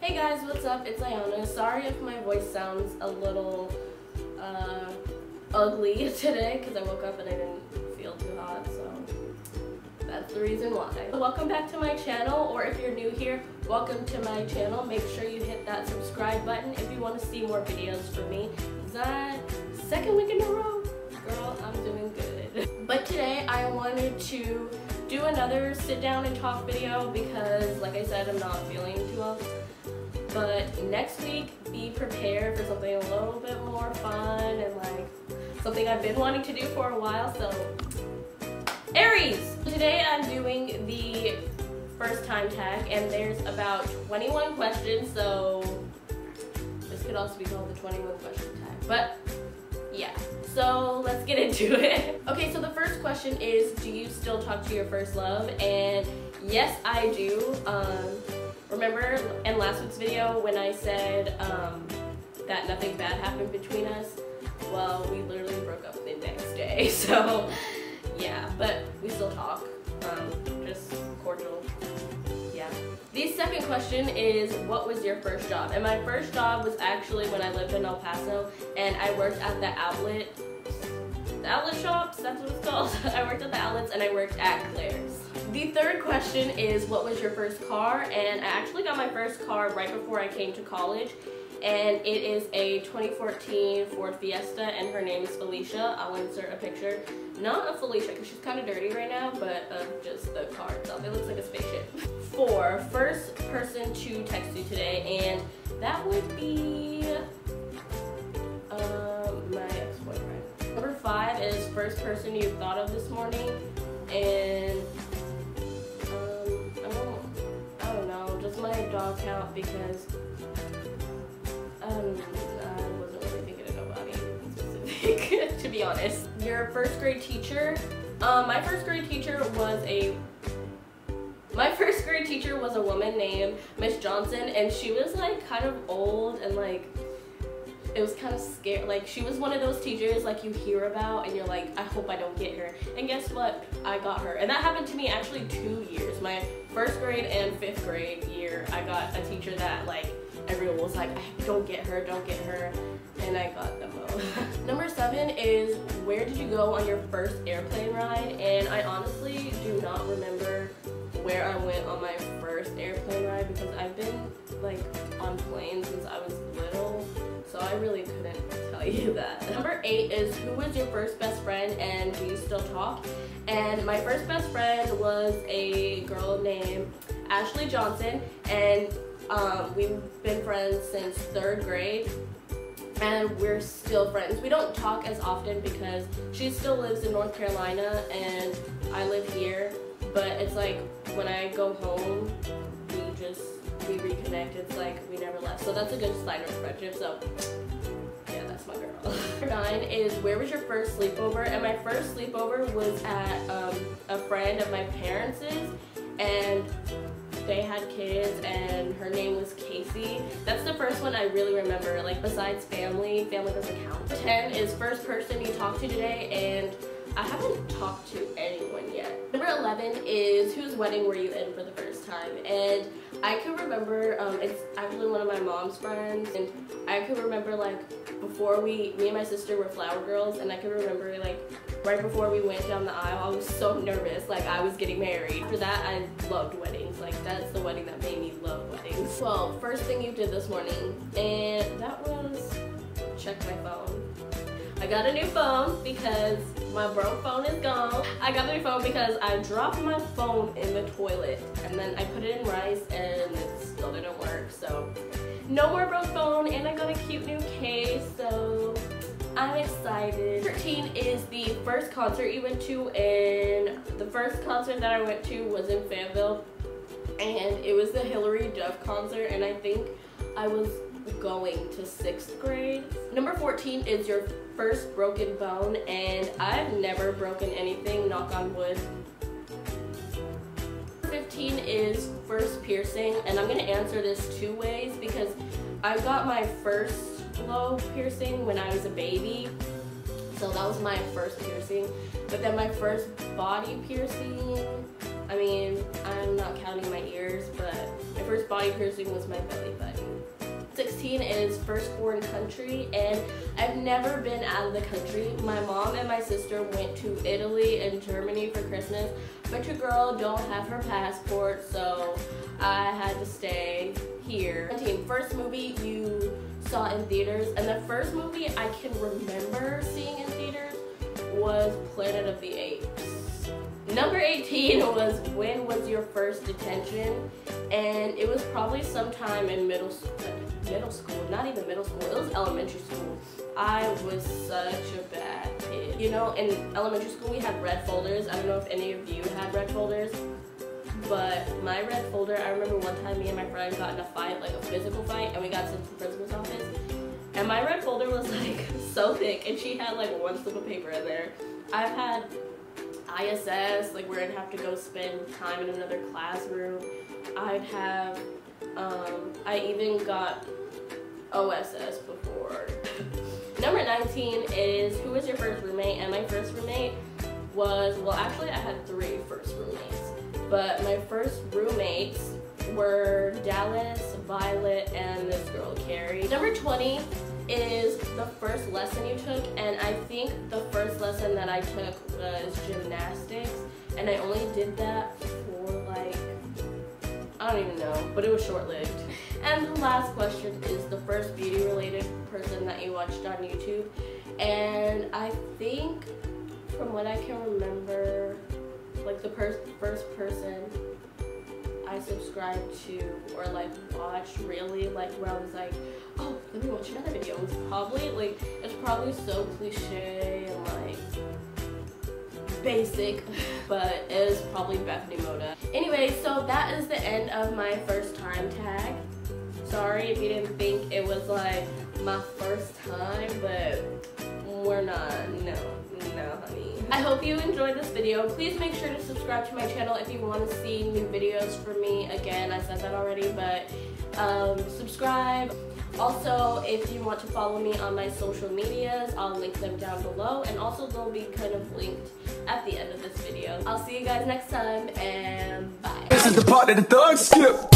Hey guys, what's up? It's Aiyana. Sorry if my voice sounds a little ugly today because I woke up and I didn't feel too hot, so that's the reason why. Welcome back to my channel, or if you're new here, welcome to my channel. Make sure you hit that subscribe button if you want to see more videos from me. Is that second week in a row? Girl, I'm doing good. But today I wanted to do another sit down and talk video because, like I said, I'm not feeling too well. But next week, be prepared for something a little bit more fun and like something I've been wanting to do for a while, so Aries! Today I'm doing the first time tag and there's about 21 questions, so this could also be called the 21 question tag, but yeah. So let's get into it. Okay, so the first question is, do you still talk to your first love? And yes, I do. Remember in last week's video when I said that nothing bad happened between us? Well, we literally broke up the next day, so yeah, but we still talk, just cordial, yeah. The second question is, what was your first job? And my first job was actually when I lived in El Paso, and I worked at the outlet shops, that's what it's called. I worked at the outlets and I worked at Claire's. The third question is, what was your first car? And I actually got my first car right before I came to college, and it is a 2014 Ford Fiesta, and her name is Felicia. I'll insert a picture, not of Felicia because she's kind of dirty right now, but of just the car itself. It looks like a spaceship. 4, first person to text you today, and that would be my ex-boyfriend. Number 5 is first person you thought of this morning, and I don't know, just my dog count because I wasn't really thinking of nobody specific, to be honest. Your first grade teacher? My first grade teacher was a woman named Miss Johnson, and she was like kind of old and like it was kind of scary. Like, she was one of those teachers like you hear about and you're like, I hope I don't get her. And guess what? I got her. And that happened to me actually 2 years. My first grade and 5th grade year, I got a teacher that like everyone was like, don't get her, don't get her. And I got them both. Number 7 is, where did you go on your first airplane ride? And I honestly do not remember where I went on my first airplane ride because I've been like on planes since I was little. So I really couldn't tell you that. Number 8 is, who was your first best friend and do you still talk? And my first best friend was a girl named Ashley Johnson, and we've been friends since 3rd grade and we're still friends. We don't talk as often because she still lives in North Carolina and I live here, but it's like when I go home, we reconnect. It's like we never left. So that's a good sign of friendship. So yeah, that's my girl. Number 9 is, where was your first sleepover? And my first sleepover was at a friend of my parents', and they had kids and her name was Casey. That's the first one I really remember. Like, besides family doesn't count. 10 is first person you talked to today, and I haven't talked to anyone yet. Number 11 is, whose wedding were you in for the first time? And I can remember, it's actually one of my mom's friends, and I can remember like before me and my sister were flower girls, and I can remember like right before we went down the aisle, I was so nervous, like I was getting married. After that, I loved weddings. Like, that's the wedding that made me love weddings. Well, first thing you did this morning, and that was check my phone. I got a new phone because my broke phone is gone. I got a new phone because I dropped my phone in the toilet and then I put it in rice and it still didn't work. So no more broke phone, and I got a cute new case, so I'm excited. 13 is the first concert you went to, and the first concert that I went to was in Fayetteville, and it was the Hillary Duff concert, and I think I was going to 6th grade. Number 14 is your first broken bone, and I've never broken anything, knock on wood. 15 is first piercing, and I'm gonna answer this 2 ways because I got my first lobe piercing when I was a baby, so that was my first piercing. But then my first body piercing, I mean, I'm not counting my ears, but my first body piercing was my belly button. 16 is first foreign country, and I've never been out of the country. My mom and my sister went to Italy and Germany for Christmas, but your girl don't have her passport, so I had to stay here. 17, first movie you saw in theaters, and the first movie I can remember seeing in theaters was Planet of the Apes. Number 18 was when was your first detention, and it was probably sometime in middle school, not even middle school, it was elementary school. I was such a bad kid. You know, in elementary school we had red folders. I don't know if any of you had red folders, but my red folder, I remember one time me and my friend got in a fight, like a physical fight, and we got sent to the principal's office, and my red folder was like so thick, and she had like one slip of paper in there. I've had ISS, like where I'd have to go spend time in another classroom. I'd have, I even got OSS before. Number 19 is who was your first roommate? And my first roommate was, well actually I had 3 first roommates, but my first roommates were Dallas, Violet, and this girl Carrie. Number 20 is the first lesson you took, and I think the first lesson that I took was gymnastics, and I only did that for like, I don't even know, but it was short-lived. And the last question is the first beauty-related person that you watched on YouTube, and I think from what I can remember, like the first person I subscribed to or like watched really, like where I was like, oh, let me watch another video, it was probably like, it's probably so cliche and like basic, but it was probably Bethany Moda. Anyway, so that is the end of my first time tag. Sorry if you didn't think it was like my first time, but we're not, no honey. I hope you enjoyed this video. Please make sure to subscribe to my channel if you want to see new videos from me. Again, I said that already, but subscribe. Also, if you want to follow me on my social medias, I'll link them down below, and also they'll be kind of linked at the end of this video. I'll see you guys next time, and bye. This is the part that the thugs skip.